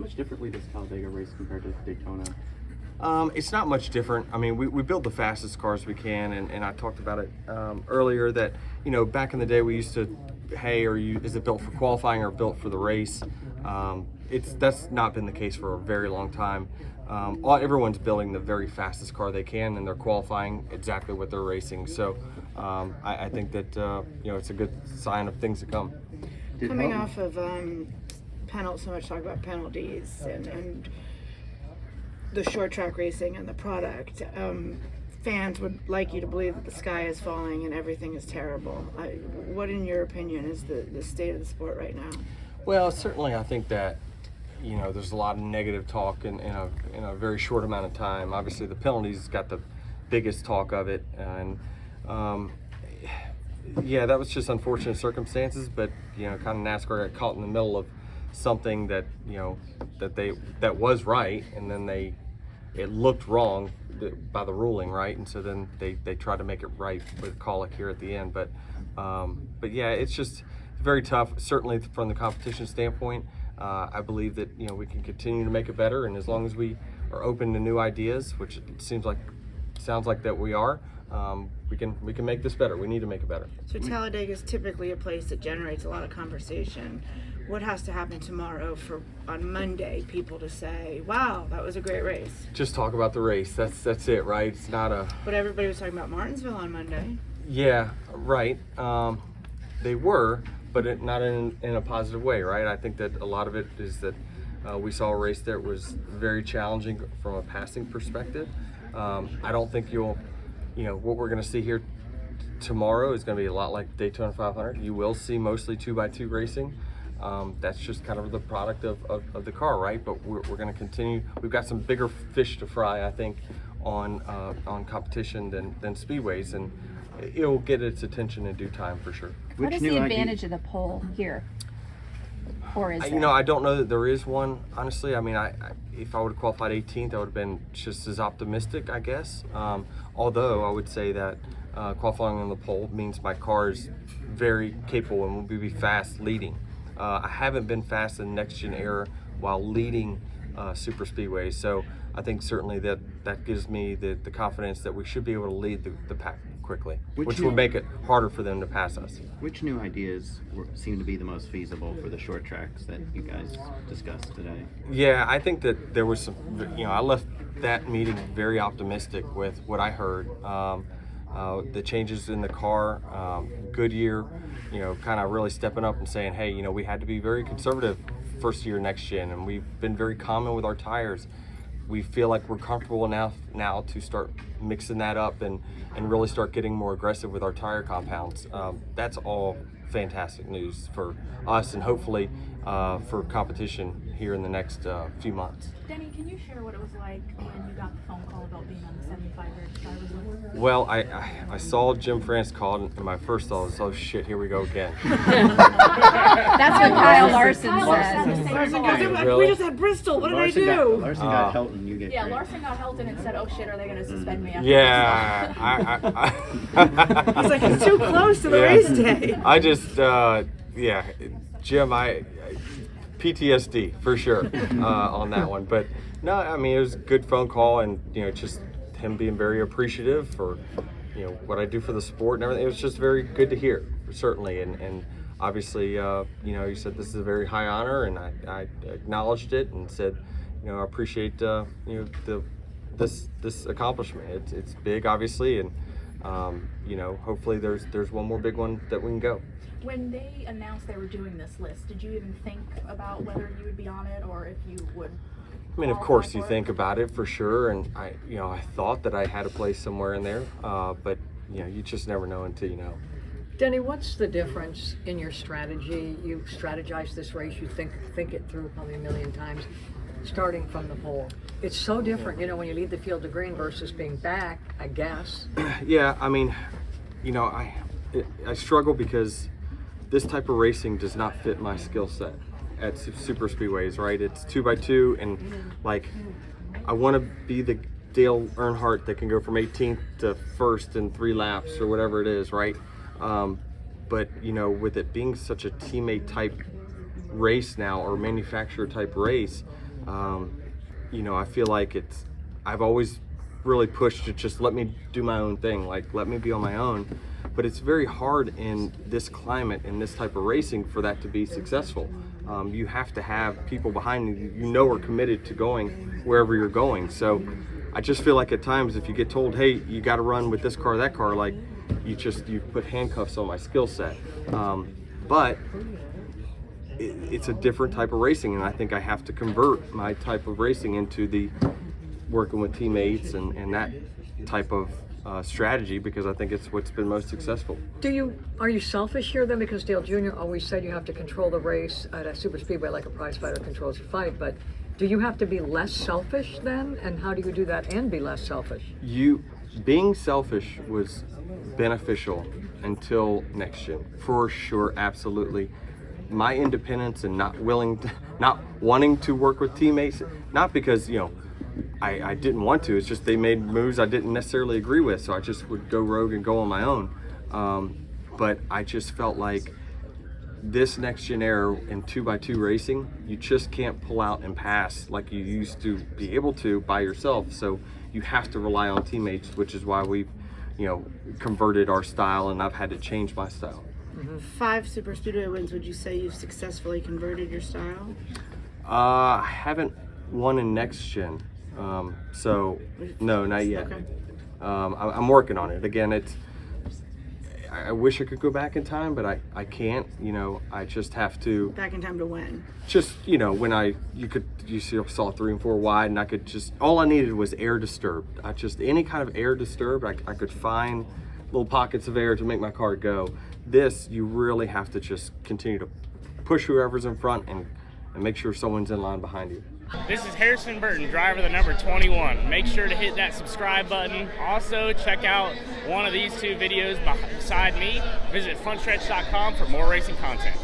How much differently does Talladega race compared to Daytona? It's not much different. I mean, we build the fastest cars we can, and I talked about it earlier that, back in the day we used to, hey, is it built for qualifying or built for the race? That's not been the case for a very long time. Everyone's building the very fastest car they can, and they're qualifying exactly what they're racing. So I think that it's a good sign of things to come. Coming off of so much talk about penalties and the short track racing and the product, fans would like you to believe that the sky is falling and everything is terrible. What, in your opinion, is the state of the sport right now? Well, certainly I think that there's a lot of negative talk in a very short amount of time. Obviously, the penalties got the biggest talk of it, and that was just unfortunate circumstances. But kind of NASCAR got caught in the middle of something that that was right, and then it looked wrong by the ruling, right? And so then they tried to make it right with Colic here at the end. But yeah, it's just very tough. Certainly from the competition standpoint. I believe that we can continue to make it better, and as long as we are open to new ideas, which it sounds like that we are, we can make this better. We need to make it better. So Talladega is typically a place that generates a lot of conversation. What has to happen tomorrow for on Monday people to say, "Wow, that was a great race"? Just talk about the race. That's it, right? It's not a. But everybody was talking about Martinsville on Monday. Yeah, right. They were. But not in a positive way, right? I think that a lot of it is that we saw a race that was very challenging from a passing perspective. I don't think what we're going to see here tomorrow is going to be a lot like Daytona 500. You will see mostly 2x2 racing. That's just kind of the product of the car, right? But we're going to continue. We've got some bigger fish to fry, I think, on competition than speedways, and it'll get its attention in due time for sure. What is the advantage of the pole here? Or is there? I don't know that there is one, honestly. I mean, if I would have qualified 18th, I would have been just as optimistic, I guess. Although I would say that qualifying on the pole means my car is very capable and will be fast leading. I haven't been fast in the next gen era while leading super speedways, so I think certainly that gives me the confidence that we should be able to lead the pack quickly, which will make it harder for them to pass us. Which new ideas seem to be the most feasible for the short tracks that you guys discussed today? Yeah, I think that there was some, I left that meeting very optimistic with what I heard. The changes in the car, Goodyear, kind of really stepping up and saying, hey, we had to be very conservative first year next gen, and we've been very common with our tires. We feel like we're comfortable enough now to start mixing that up and really start getting more aggressive with our tire compounds. That's all fantastic news for us and hopefully for competition here in the next few months. Denny, can you share what it was like when you got the phone call about being on the 75-race drivers list? Well, I saw Jim France call, and my first thought was, oh shit, here we go again. That's what Kyle Larson said. Larson goes, Really? we just had Bristol. What did I do? Larson got Helton. You get great. Larson got Helton and said, oh shit, are they going to suspend me? Yeah. He's like, it's too close to the race day. I just, Jim, PTSD for sure on that one. But no, I mean, it was a good phone call, and just him being very appreciative for what I do for the sport and everything. It was just very good to hear, certainly, and obviously, he said this is a very high honor, and I acknowledged it and said, I appreciate this accomplishment. It's big, obviously, and hopefully there's one more big one that we can go. When they announced they were doing this list, did you even think about whether you would be on it or if you would? I mean, of course you think about it for sure, and I thought that I had a place somewhere in there, but you just never know until you know. Denny, what's the difference in your strategy? You strategize this race, you think it through probably a million times, starting from the pole. It's so different, when you lead the field to green versus being back, I guess. Yeah, I mean, I struggle because this type of racing does not fit my skill set at super speedways, right? It's 2x2, and I want to be the Dale Earnhardt that can go from 18th to first in 3 laps or whatever it is, right? But with it being such a teammate type race now, or manufacturer type race, You know, I feel like I've always really pushed to just let me do my own thing, like let me be on my own. But it's very hard in this climate, in this type of racing, for that to be successful. You have to have people behind you are committed to going wherever you're going. So I just feel like at times if you get told, hey, you got to run with this car, that car, like you put handcuffs on my skill set. But it's a different type of racing, and I think I have to convert my type of racing into the working with teammates and that type of strategy, because I think it's what's been most successful. Are you selfish here then? Because Dale Jr. always said you have to control the race at a super speedway like a prize fighter controls a fight, but do you have to be less selfish then? And how do you do that and be less selfish? Being selfish was beneficial until next gen, for sure, absolutely. My independence and not wanting to work with teammates, not because, you know, I didn't want to, it's just they made moves I didn't necessarily agree with, so I just would go rogue and go on my own. But I just felt like this next gen era in 2x2 racing, you just can't pull out and pass like you used to be able to by yourself. So you have to rely on teammates, which is why we've, you know, converted our style, and I've had to change my style. 5 super speedway wins. Would you say you've successfully converted your style? I haven't won in next gen, so no, not yet. Okay. I'm working on it. Again, I wish I could go back in time, but I can't. You know, I just have to. Back in time to win. Just, you know, when you saw 3 and 4 wide, and I could just, all I needed was air disturbed. Any kind of air disturbed, I could find little pockets of air to make my car go. This, you really have to just continue to push whoever's in front and make sure someone's in line behind you. This is Harrison Burton, driver the number 21. Make sure to hit that subscribe button. Also, check out one of these 2 videos beside me. Visit frontstretch.com for more racing content.